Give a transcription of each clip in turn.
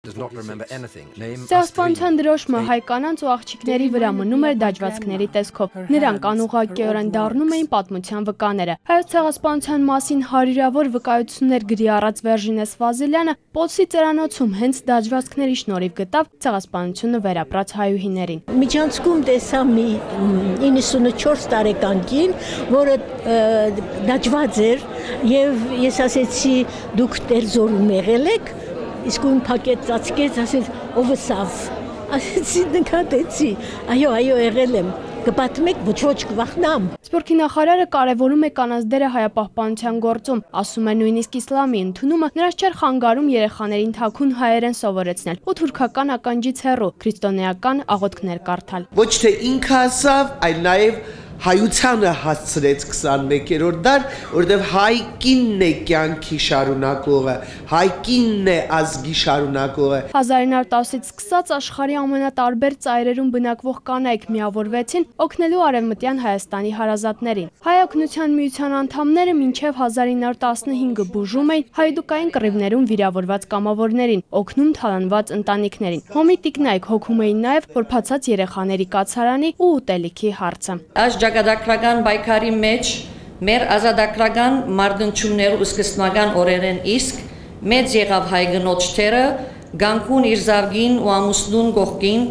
Ցեղասպանության դրոշմը հայ կանանց ու աղջիկների վրա մնում էր դաջվածքների տեսքով։ Նրանք անուղղակիորեն դառնում էին պատմության վկաները։ Հայոց ցեղասպանության մասին հարյուրավոր վկայություններ գրի առած Վերժինես Ֆազելյանը Պոլսի ծերանոցում հենց դաջվածքների շնորհիվ գտավ ցեղասպանությունը վերապրած հայուհիներին։ Միջանցքում տեսա մի 94 տարեկան կին, որը դաջված էր եւ ես ասեցի դուք Տերձորում եղել եք, իսկ ուն փակեց ծածկեց, ասեց ով է սավ, ասեցի նկատեցի, այո եղել եմ, կպատմեք, ոչ կվախնամ։ Սփյուռքի նախարարը կարևորում է կանանց դերը հայապահպանության գործում, ասում է նույնիսկ իսլամի ընդունումը նրանց չէր խանգարում երեխաներին թաքուն հայերեն սովորեցնել ու թուրքական ականջից հեռու քրիստոնեական աղոթքներ կարդալ։ Ոչ թե ինքը ասավ, այլ նաև հայությանը հասցրեց 21-րդ դար, որտեղ հայ կինն է կյանքի շարունակողը, հայ կինն է ազգի շարունակողը։ 1910-ից սկսած աշխարհի ամենատարբեր ծայրերում բնակվող կանայք միավորվեցին օգնելու արևմտյան Հայաստանի հարազատներին։ Հայ օգնության միության անդամները մինչև 1915-ը բուժում էին հայդուկային կռիվներում վիրավորված կամավորներին, օգնում թալանված ընտանիքներին։ Հոմի տիկնայք հոգում էին նաև որբացած երեխաների կացարանի ու ուտելիքի հարցը։ Ճակատագրական պայքարի մեջ մեր ազատագրական մարտնչումներ ու սկզբնական օրերեն իսկ մեծ եղավ հայ գնոջ թերը գանկուն իր զավգին ու ամուսնուն կողքին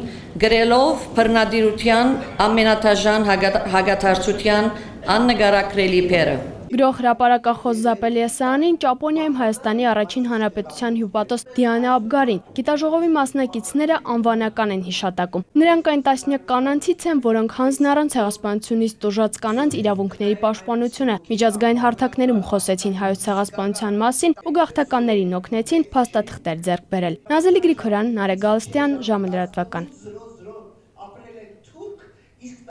գրելով բռնադիրության ամենաթաժան հագաթարցության աննկարագրելի փերը։ Գրող հրապարակախոս Զապելի Եսայանին Ճապոնիայում Հայաստանի առաջին հանրապետության հյուպատոս Դիանա Աբգարին գիտաժողովի մասնակիցները անվանական են հիշատակում։ Նրանք այն տասնյակ կանանցից են, որոնք հանձն առան ցեղասպանությունից տուժած կանանց իրավունքների պաշտպանությունը, միջազգային հարթակներում խոսեցին հայոց ցեղասպանության մասին ու գաղթականներին օգնեցին փաստաթղթեր ձեռք բերել։ Նազելի Գրիգորյան, Նարեկ Գալստյան, ժամը լրատվական։